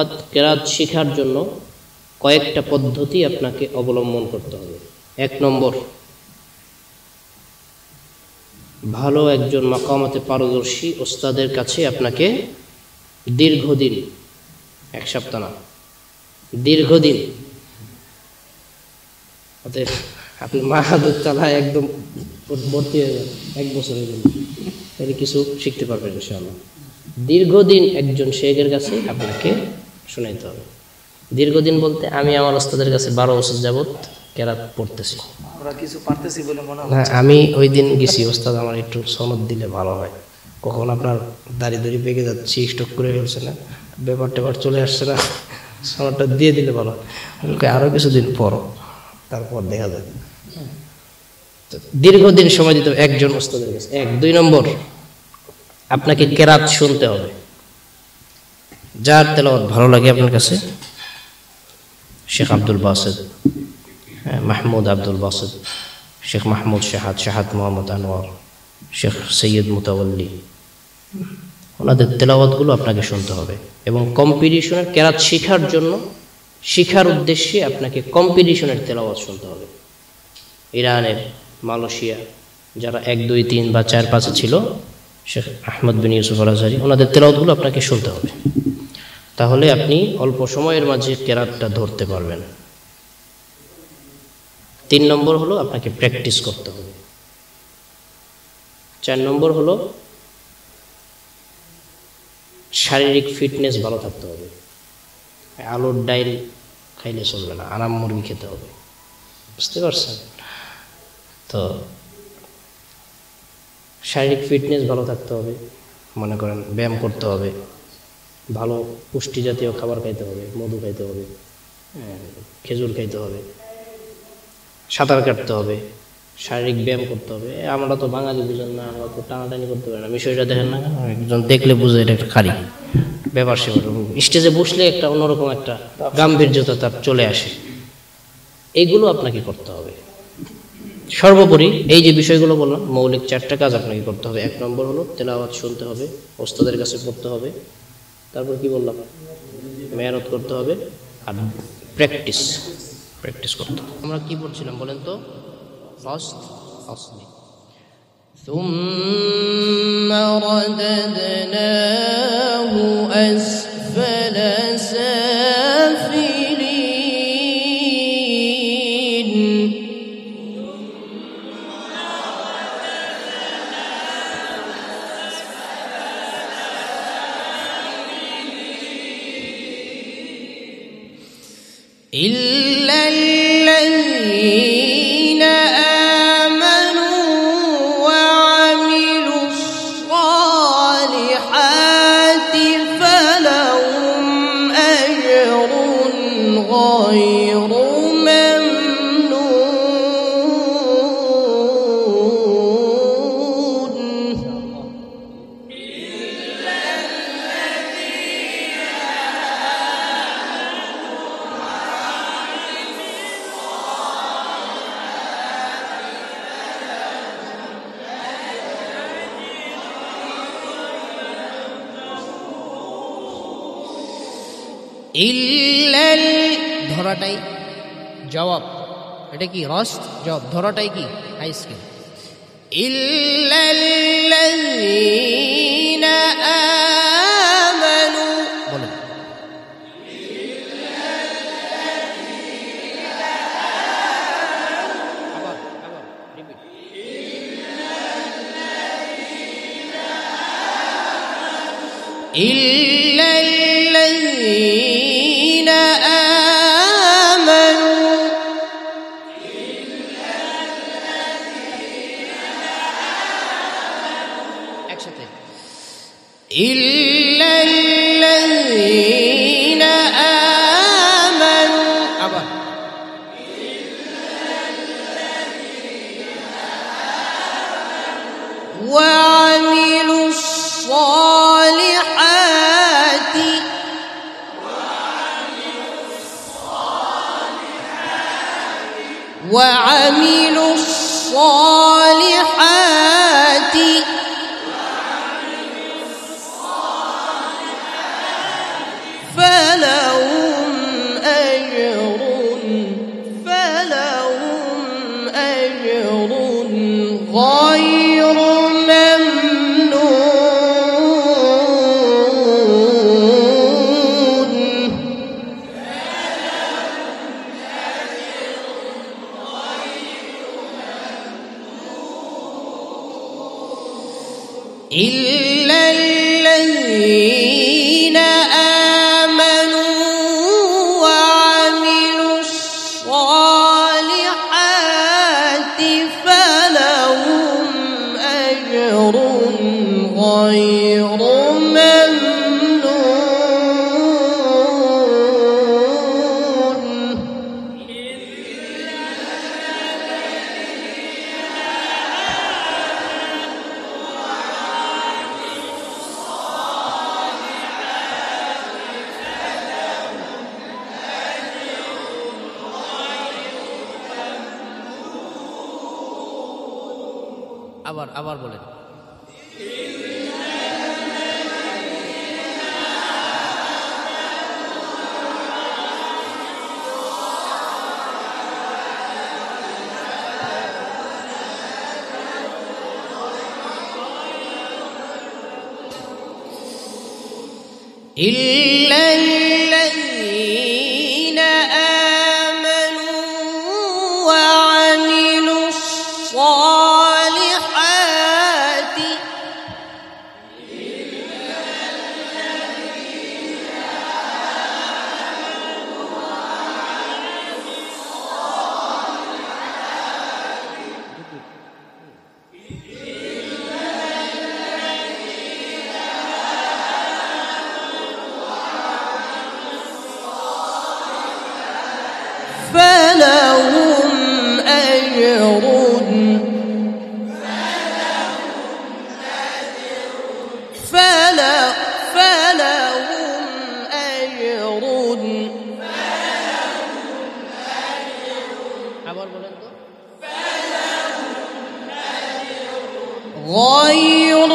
কেরাত শেখার জন্য কয়েকটা পদ্ধতি আপনাকে অবলম্বন করতে হবে। এক নম্বর, ভালো একজন মাকামাতে পারদর্শী ওস্তাদের কাছে আপনাকে দীর্ঘদিন, এক সপ্তাহ না, দীর্ঘদিন, আপনি মাহাদুর চালায় একদম ভর্তি হয়ে যান, এক বছরের জন্য, তাহলে কিছু শিখতে পারবেন ইনশাআল্লাহ। দীর্ঘদিন একজন শেখের কাছে আপনাকে শোনাইতে হবে। দীর্ঘদিন বলতে আমি আমার ওস্তাদের কাছে 12 বছর যাবত কেরাত পড়তেছি। হ্যাঁ, আমি ওই দিন গেছি, ওস্তাদ আমার একটু সনদ দিলে ভালো হয়। কখন আপনার দাড়ি পেকে যাচ্ছে, স্টক করে ফেলছে না, ব্যাপার চলে আসছে না, সনদটা দিয়ে দিলে ভালো হয়। আরও কিছুদিন পরও, তারপর দেখা যাবে। দীর্ঘদিন সময় দিতে হবে একজন ওস্তাদের কাছে। 2 নম্বর, আপনাকে কেরাত শুনতে হবে। যার তেলাওয়াত ভালো লাগে আপনার কাছে, শেখ আব্দুল বাসেদ, মাহমুদ আব্দুল বাসেদ, শেখ মাহমুদ শাহাদ মোহাম্মদ আনোয়ার, শেখ সৈয়দ মুতাওয়াল্লি, ওনাদের তেলাওয়াতগুলো আপনাকে শুনতে হবে। এবং কম্পিটিশনের কেরাত শেখার জন্য, শিখার উদ্দেশ্যে আপনাকে কম্পিটিশনের তেলাওয়াত শুনতে হবে। ইরানের, মালয়েশিয়া, যারা 1, 2, 3 বা 4, 5 ছিল, শেখ আহমদ বিন ইউসুফ আল আজহারি, ওনাদের তেলাওয়াতগুলো আপনাকে শুনতে হবে। তাহলে আপনি অল্প সময়ের মাঝে কেরাতটা ধরতে পারবেন। 3 নম্বর হলো আপনাকে প্র্যাকটিস করতে হবে। 4 নম্বর হলো শারীরিক ফিটনেস ভালো থাকতে হবে। আলুর ডাইল খাইলে চলবে না, আরাম মুরগি খেতে হবে, বুঝতে পারছেন তো? শারীরিক ফিটনেস ভালো থাকতে হবে, মনে করেন ব্যায়াম করতে হবে, ভালো পুষ্টি জাতীয় খাবার খাইতে হবে, মধু খাইতে হবে, খেজুর খাইতে হবে, সাঁতার কাটতে হবে, শারীরিক ব্যায়াম করতে হবে। আমরা তো বাঙালি, বুঝেন না, আমরা তো টানাটানি করতে পারি না। বিষয়টা দেখেন না, একজন দেখলে বুঝে এটা একটা খারি ব্যাপার। সে স্টেজে বসলে একটা অন্যরকম একটা গাম্ভীর্যতা তার চলে আসে। এইগুলো আপনাকে করতে হবে। সর্বোপরি এই যে বিষয়গুলো বললাম, মৌলিক 4টা কাজ আপনাকে করতে হবে। 1 নম্বর হলো তেলাওয়াত শুনতে হবে, ওস্তাদের কাছে পড়তে হবে। তারপর কি বললাম, মেহনত করতে হবে, আর প্র্যাকটিস করতে হবে। আমরা কি পড়ছিলাম বলেন তো? ফার্স্ট আসলি ثم رددناه أسفل سافلين إلا الذين آمنوا وعملوا الصالحات فلهم أجر غير ধরাটাই জবাব, এটা কি রস্ট জবাব, ধরাটাই কি হাই স্কেল। ইল্লাল্লাযীনা আমানু, বলেন আবার রিপিট। ইল্লাল্লাযীনা إلا الذين آمنوا أبا وعملوا الصالحات فلا আবার বলেন। إلا الذين آمنوا وعملوا الصالحات فلهم أجر غير